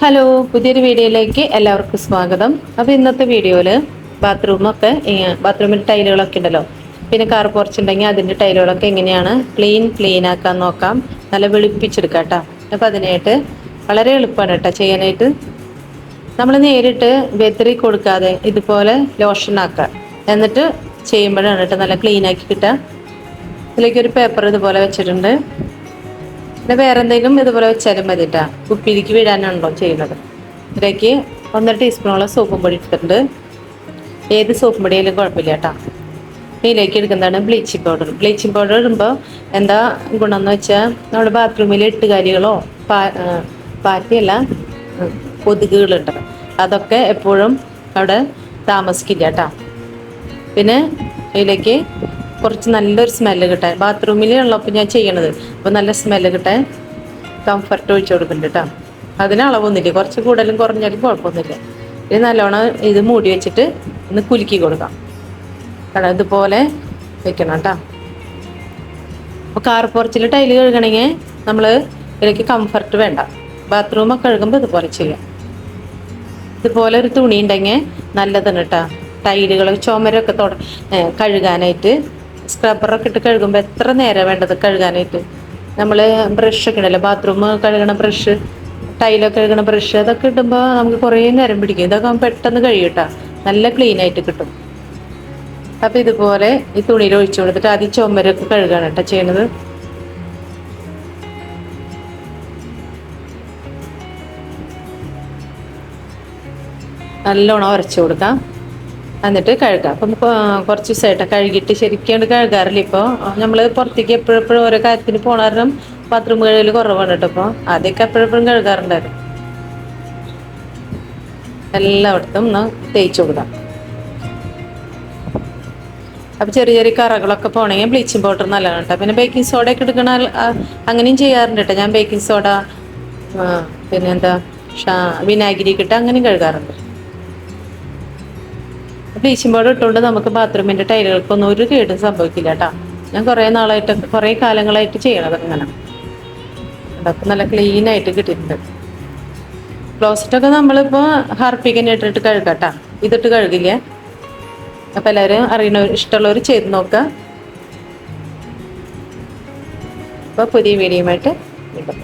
Hello, പുതിയൊരു വീഡിയോയിലേക്ക് എല്ലാവർക്കും സ്വാഗതം. അപ്പോൾ ഇന്നത്തെ വീഡിയോയിൽ ബാത്റൂമിൽ ടൈലുകളൊക്കെ ഉണ്ടല്ലോ, പിന്നെ കാർ പോർച്ചുണ്ടെങ്കിൽ അതിൻ്റെ ടൈലുകളൊക്കെ എങ്ങനെയാണ് ക്ലീൻ ആക്കാൻ നോക്കാം. നല്ല വെളുപ്പിച്ചെടുക്കാം കേട്ടോ. അപ്പോൾ അതിനായിട്ട് വളരെ എളുപ്പമാണ് കേട്ടോ ചെയ്യാനായിട്ട്. നമ്മൾ നേരിട്ട് വെതറി കൊടുക്കാതെ ഇതുപോലെ ലോഷൻ ആക്കുക. എന്നിട്ട് ചെയ്യുമ്പോഴാണ് കേട്ടോ നല്ല ക്ലീനാക്കി കിട്ടുക. ഇതിലേക്ക് ഒരു പേപ്പർ ഇതുപോലെ വെച്ചിട്ടുണ്ട്. പിന്നെ വേറെ എന്തെങ്കിലും ഇതുപോലെ വെച്ചാലും മതി കേട്ടോ. കുപ്പിയിലേക്ക് വീഴാനാണല്ലോ ചെയ്യുന്നത്. ഇതിലേക്ക് 1 ടീസ്പൂണോളം സോപ്പും പൊടി എടുത്തിട്ടുണ്ട്. ഏത് സോപ്പും പൊടിയായാലും കുഴപ്പമില്ല കേട്ടോ. ഇതിലേക്ക് എടുക്കുന്നതാണ് ബ്ലീച്ചിങ് പൗഡർ ഇടുമ്പോൾ എന്താ ഗുണം എന്ന് വെച്ചാൽ നമ്മുടെ ബാത്റൂമിൽ എട്ടുകാലികളോ പാറ്റയല്ല കൊതുകുകളുണ്ട്, അതൊക്കെ എപ്പോഴും അവിടെ താമസിക്കില്ല കേട്ടോ. പിന്നെ ഇതിലേക്ക് കുറച്ച് നല്ലൊരു സ്മെല്ല് കിട്ടാൻ, ബാത്റൂമിൽ ഉള്ളപ്പോൾ ഞാൻ ചെയ്യണത്, അപ്പോൾ നല്ല സ്മെല്ല് കിട്ടാൻ കംഫർട്ട് ഒഴിച്ചു കൊടുക്കുന്നുണ്ട് കേട്ടോ. അതിന് അളവൊന്നുമില്ല, കുറച്ച് കൂടുതലും കുറഞ്ഞാലും കുഴപ്പമൊന്നുമില്ല. ഇത് നല്ലോണം ഇത് മൂടി വെച്ചിട്ട് ഒന്ന് കുലുക്കി കൊടുക്കാം. കാരണം ഇതുപോലെ വെക്കണം കേട്ടോ. അപ്പോൾ കാർ പോർച്ചിൽ ടൈല് കഴുകണമെങ്കിൽ നമ്മൾ ഇതിലേക്ക് കംഫർട്ട് വേണ്ട. ബാത്റൂമൊക്കെ കഴുകുമ്പോൾ ഇതുപോലെ ചെയ്യാം. ഇതുപോലെ ഒരു തുണി ഉണ്ടെങ്കിൽ നല്ലതാണ് കേട്ടോ. ടൈലുകൾ ചുമരൊക്കെ കഴുകാനായിട്ട് സ്ക്രബ്ബറൊക്കെ ഇട്ട് കഴുകുമ്പോൾ എത്ര നേരം വേണ്ടത് കഴുകാനായിട്ട്. നമ്മൾ ബ്രഷൊക്കെ ഉണ്ടല്ലോ, ബാത്റൂം കഴുകണ ബ്രഷ്, ടൈലൊക്കെ കഴുകണ ബ്രഷ്, അതൊക്കെ ഇടുമ്പോൾ നമുക്ക് കുറേ നേരം പിടിക്കും. ഇതൊക്കെ പെട്ടെന്ന് കഴിയും കേട്ടോ, നല്ല ക്ലീനായിട്ട് കിട്ടും. അപ്പോൾ ഇതുപോലെ ഈ തുണിയിൽ ഒഴിച്ചു കൊടുത്തിട്ട് ആദ്യം ചുമരൊക്കെ കഴുകാണ് കേട്ടോ ചെയ്യണത്. നല്ലോണം ഉരച്ചു കൊടുക്കാം, എന്നിട്ട് കഴുകാം. അപ്പം കുറച്ച് ദിവസമായിട്ട് കഴുകിയിട്ട് ശരിക്കും കഴുകാറില്ല. ഇപ്പോൾ നമ്മൾ പുറത്തേക്ക് എപ്പോഴെപ്പോഴും ഓരോ കാര്യത്തിന് പോണ കാരണം ബാത്റൂം കഴുകൽ കുറവാണ് കേട്ടോ. അപ്പോൾ ആദ്യമൊക്കെ എപ്പോഴെപ്പോഴും കഴുകാറുണ്ടായിരുന്നു. എല്ലായിടത്തും ഒന്ന് തേച്ച് കൊടുക്കാം. അപ്പോൾ ചെറിയ ചെറിയ കറകളൊക്കെ പോകണമെങ്കിൽ ബ്ലീച്ചിങ് പൗഡർ നല്ലതാണ് കേട്ടോ. പിന്നെ ബേക്കിംഗ് സോഡ ഒക്കെ എടുക്കണ അങ്ങനെയും ചെയ്യാറുണ്ട് കേട്ടോ. ഞാൻ ബേക്കിംഗ് സോഡ പിന്നെ വിനാഗിരി ഇട്ട് അങ്ങനെയും കഴുകാറുണ്ട്. ബ്ലീച്ചിങ് പൗഡർ ഇട്ടുകൊണ്ട് നമുക്ക് ബാത്റൂമിൻ്റെ ടൈലുകൾക്കൊന്നും ഒരു കേടും സംഭവിക്കില്ല കേട്ടോ. ഞാൻ കുറേ കാലങ്ങളായിട്ട് ചെയ്യണത് അങ്ങനെ. അതൊക്കെ നല്ല ക്ലീനായിട്ട് കിട്ടിയിട്ടുണ്ട്. ക്ലോസറ്റൊക്കെ നമ്മളിപ്പോൾ ഹാർപ്പിക്കന്നെ ഇട്ടിട്ട് കഴുകാം കേട്ടോ. ഇതിട്ട് കഴുകില്ല. അപ്പോൾ എല്ലാവരും ഇഷ്ടമുള്ളവർ ചെയ്ത് നോക്കുക. അപ്പോൾ പുതിയ വീഡിയോയുമായിട്ട് വീണ്ടും.